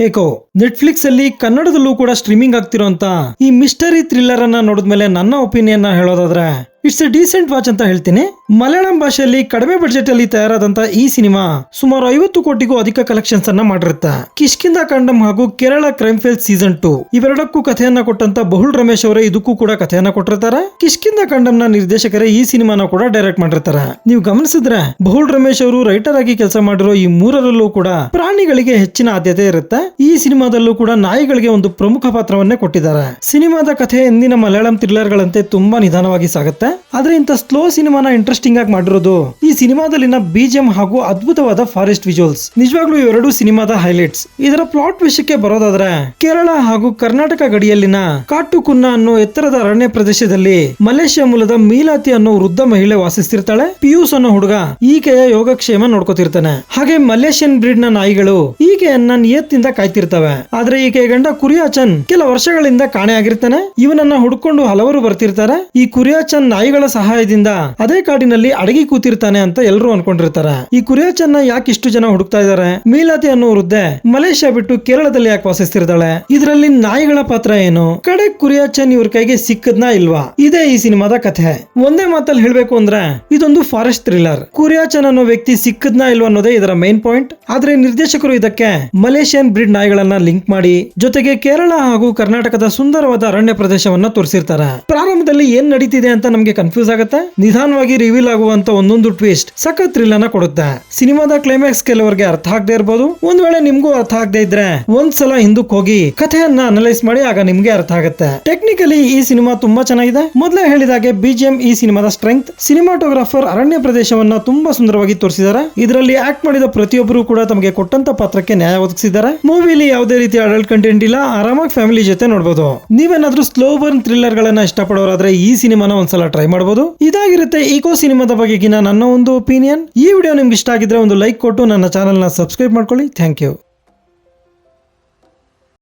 ಏಕೋ ನೆಟ್ಫ್ಲಿಕ್ಸ್ ಅಲ್ಲಿ ಕನ್ನಡದಲ್ಲೂ ಕೂಡ ಸ್ಟ್ರೀಮಿಂಗ್ ಆಗ್ತಿರೋಂತ ಈ ಮಿಸ್ಟರಿ ಥ್ರಿಲ್ಲರ್ ಅನ್ನ ನೋಡಿದ್ಮೇಲೆ ನನ್ನ ಒಪಿನಿಯನ್ ಹೇಳೋದಾದ್ರೆ ಇಟ್ಸ್ ಎ ಡೀಸೆಂಟ್ ವಾಚ್ ಅಂತ ಹೇಳ್ತೀನಿ. ಮಲಯಾಳಂ ಭಾಷೆಯಲ್ಲಿ ಕಡಿಮೆ ಬಜೆಟ್ ಅಲ್ಲಿ ತಯಾರಾದಂತ ಈ ಸಿನಿಮಾ ಸುಮಾರು 50 ಕೋಟಿಗೂ ಅಧಿಕ ಕಲೆಕ್ಷನ್ಸ್ ಅನ್ನ ಮಾಡಿರುತ್ತೆ. ಕಿಷ್ಕಿಂಧ ಕಾಂಡಂ ಹಾಗೂ ಕೇರಳ ಕ್ರೈಮ್ ಫೈಲ್ ಸೀಸನ್ 2 ಇವೆರಡಕ್ಕೂ ಕಥೆಯನ್ನ ಕೊಟ್ಟಂತ ಬಹುಳ್ ರಮೇಶ್ ಅವರೇ ಇದಕ್ಕೂ ಕೂಡ ಕಥೆಯನ್ನ ಕೊಟ್ಟಿರ್ತಾರೆ. ಕಿಷ್ಕಿಂಧ ಕಾಂಡಂನ ನಿರ್ದೇಶಕರೇ ಈ ಸಿನಿಮಾನ ಕೂಡ ಡೈರೆಕ್ಟ್ ಮಾಡಿರ್ತಾರೆ. ನೀವು ಗಮನಿಸಿದ್ರೆ ಬಹುಳ್ ರಮೇಶ್ ಅವರು ರೈಟರ್ ಆಗಿ ಕೆಲಸ ಮಾಡಿರೋ ಈ ಮೂರರಲ್ಲೂ ಕೂಡ ಪ್ರಾಣಿಗಳಿಗೆ ಹೆಚ್ಚಿನ ಆದ್ಯತೆ ಇರುತ್ತೆ. ಈ ಸಿನಿಮಾದಲ್ಲೂ ಕೂಡ ನಾಯಿಗಳಿಗೆ ಒಂದು ಪ್ರಮುಖ ಪಾತ್ರವನ್ನೇ ಕೊಟ್ಟಿದ್ದಾರೆ. ಸಿನಿಮಾದ ಕಥೆ ಎಂದಿನ ಮಲಯಾಳಂ ಥ್ರಿಲ್ಲರ್ ಗಳಂತೆ ತುಂಬಾ ನಿಧಾನವಾಗಿ ಸಾಗುತ್ತೆ. ಆದ್ರೆ ಇಂತ ಸ್ಲೋ ಸಿನಿಮಾನ ಇಂಟ್ರೆಸ್ಟಿಂಗ್ ಆಗಿ ಮಾಡಿರೋದು ಈ ಸಿನಿಮಾದಲ್ಲಿನ ಬಿಜಿಎಂ ಹಾಗೂ ಅದ್ಭುತವಾದ ಫಾರೆಸ್ಟ್ ವಿಜುವಲ್ಸ್ ನಿಜವಾಗ್ಲೂ ಇವೆರಡು ಸಿನಿಮಾದ ಹೈಲೈಟ್ಸ್. ಇದರ ಪ್ಲಾಟ್ ವಿಷಯಕ್ಕೆ ಬರೋದಾದ್ರೆ ಕೇರಳ ಹಾಗೂ ಕರ್ನಾಟಕ ಗಡಿಯಲ್ಲಿನ ಕಾಟುಕುನ್ನ ಅನ್ನೋ ಎತ್ತರದ ಅರಣ್ಯ ಪ್ರದೇಶದಲ್ಲಿ ಮಲೇಷ್ಯಾ ಮೂಲದ ಮೀಲಾತಿ ಅನ್ನೋ ವೃದ್ಧ ಮಹಿಳೆ ವಾಸಿಸ್ತಿರ್ತಾಳೆ. ಪಿಯೂಸ್ ಅನ್ನೋ ಹುಡುಗ ಈಕೆಯ ಯೋಗಕ್ಷೇಮ ನೋಡ್ಕೋತಿರ್ತಾನೆ. ಹಾಗೆ ಮಲೇಷಿಯನ್ ಬ್ರೀಡ್ ನ ನಾಯಿಗಳು ಈಕೆಯನ್ನ ನಿಯತ್ತಿಂದ ಕಾಯ್ತಿರ್ತವೆ. ಆದ್ರೆ ಈಕೆ ಗಂಡ ಕುರಿಯಾಚನ್ ಕೆಲ ವರ್ಷಗಳಿಂದ ಕಾಣೆ ಆಗಿರ್ತಾನೆ. ಇವನನ್ನ ಹುಡ್ಕೊಂಡು ಹಲವರು ಬರ್ತಿರ್ತಾರೆ. ಈ ಕುರಿಯಾಚನ್ ನಾಯಿಗಳ ಸಹಾಯದಿಂದ ಅದೇ ಕಾಡಿನಲ್ಲಿ ಅಡಗಿ ಕೂತಿರ್ತಾನೆ ಅಂತ ಎಲ್ಲರೂ ಅನ್ಕೊಂಡಿರ್ತಾರೆ. ಈ ಕುರಿಯಾಚನ್ನ ಯಾಕೆ ಇಷ್ಟು ಜನ ಹುಡುಕ್ತಾ ಇದ್ದಾರೆ? ಮೀಲಾತಿ ಅನ್ನೋ ವೃದ್ಧೆ ಮಲೇಷ್ಯಾ ಬಿಟ್ಟು ಕೇರಳದಲ್ಲಿ ಯಾಕೆ ವಾಸಿಸ್ತಿರ್ತಾಳೆ? ಇದರಲ್ಲಿ ನಾಯಿಗಳ ಪಾತ್ರ ಏನು? ಕಡೆ ಕುರಿಯಾಚನ್ ಇವ್ರ ಕೈಗೆ ಸಿಕ್ಕದ್ನಾ ಇಲ್ವಾ? ಇದೇ ಈ ಸಿನಿಮಾದ ಕಥೆ. ಒಂದೇ ಮಾತಲ್ಲಿ ಹೇಳ್ಬೇಕು ಅಂದ್ರೆ ಇದೊಂದು ಫಾರೆಸ್ಟ್ ಥ್ರಿಲ್ಲರ್. ಕುರಿಯಾಚನ್ ಅನ್ನೋ ವ್ಯಕ್ತಿ ಸಿಕ್ಕದ್ನಾ ಇಲ್ವಾ ಅನ್ನೋದೇ ಇದರ ಮೈನ್ ಪಾಯಿಂಟ್. ಆದ್ರೆ ನಿರ್ದೇಶಕರು ಇದಕ್ಕೆ ಮಲೇಷಿಯನ್ ಬ್ರೀಡ್ ನಾಯಿಗಳನ್ನ ಲಿಂಕ್ ಮಾಡಿ ಜೊತೆಗೆ ಕೇರಳ ಹಾಗೂ ಕರ್ನಾಟಕದ ಸುಂದರವಾದ ಅರಣ್ಯ ಪ್ರದೇಶವನ್ನ ತೋರಿಸಿರ್ತಾರೆ. ಪ್ರಾರಂಭದಲ್ಲಿ ಏನ್ ನಡೀತಿದೆ ಅಂತ ನಮ್ಗೆ ಕನ್ಫ್ಯೂಸ್ ಆಗುತ್ತೆ. ನಿಧಾನವಾಗಿ ರಿವೀಲ್ ಆಗುವಂತ ಒಂದೊಂದು ಟ್ವಿಸ್ಟ್ ಸಖತ್ ಥ್ರಿಲ್ ಅನ್ನ ಕೊಡುತ್ತೆ. ಸಿನಿಮಾದ ಕ್ಲೈಮ್ಯಾಕ್ಸ್ ಕೆಲವರಿಗೆ ಅರ್ಥ ಆಗದೆ ಇರಬಹುದು. ಒಂದ್ ವೇಳೆ ನಿಮ್ಗೂ ಅರ್ಥ ಆಗದೆ ಇದ್ರೆ ಒಂದ್ಸಲ ಹಿಂದಕ್ಕೆ ಹೋಗಿ ಕಥೆಯನ್ನ ಅನಲೈಸ್ ಮಾಡಿ, ಆಗ ನಿಮ್ಗೆ ಅರ್ಥ ಆಗುತ್ತೆ. ಟೆಕ್ನಿಕಲಿ ಈ ಸಿನಿಮಾ ತುಂಬಾ ಚೆನ್ನಾಗಿದೆ. ಮೊದಲೇ ಹೇಳಿದಾಗೆ ಬಿಜಿಎಂ ಈ ಸಿನಿಮಾದ ಸ್ಟ್ರೆಂತ್. ಸಿನಿಮಾಟೋಗ್ರಾಫರ್ ಅರಣ್ಯ ಪ್ರದೇಶವನ್ನ ತುಂಬಾ ಸುಂದರವಾಗಿ ತೋರಿಸಿದ್ದಾರೆ. ಇದರಲ್ಲಿ ಆಕ್ಟ್ ಮಾಡಿದ ಪ್ರತಿಯೊಬ್ಬರು ಕೂಡ ತಮಗೆ ಕೊಟ್ಟಂತ ಪಾತ್ರಕ್ಕೆ ನ್ಯಾಯ ಒದಗಿಸಿದ್ದಾರೆ. ಮೂವಿಲಿ ಯಾವುದೇ ರೀತಿಯ ಅಡಲ್ಟ್ ಕಂಟೆಂಟ್ ಇಲ್ಲ. ಆರಾಮಾಗಿ ಫ್ಯಾಮಿಲಿ ಜೊತೆ ನೋಡಬಹುದು. ನೀವೇನಾದ್ರೂ ಸ್ಲೋ ಬರ್ನ್ ಥ್ರಿಲ್ಲರ್ ಗಳನ್ನ ಇಷ್ಟಪಡೋರಾದ್ರೆ ಈ ಸಿನಿಮಾನ ಒಂದ್ಸಲ ಟ್ರೈ ಮಾಡಬಹುದು. ಇದಾಗಿರುತ್ತೆ ಈಕೋ ಸಿನಿಮಾದ ಬಗೆಗಿನ ನನ್ನ ಒಂದು ಒಪಿನಿಯನ್. ಈ ವಿಡಿಯೋ ನಿಮ್ಗೆ ಇಷ್ಟ ಆಗಿದ್ರೆ ಒಂದು ಲೈಕ್ ಕೊಟ್ಟು ನನ್ನ ಚಾನೆಲ್ ನ ಸಬ್ಸ್ಕ್ರೈಬ್ ಮಾಡ್ಕೊಳ್ಳಿ. Thank you.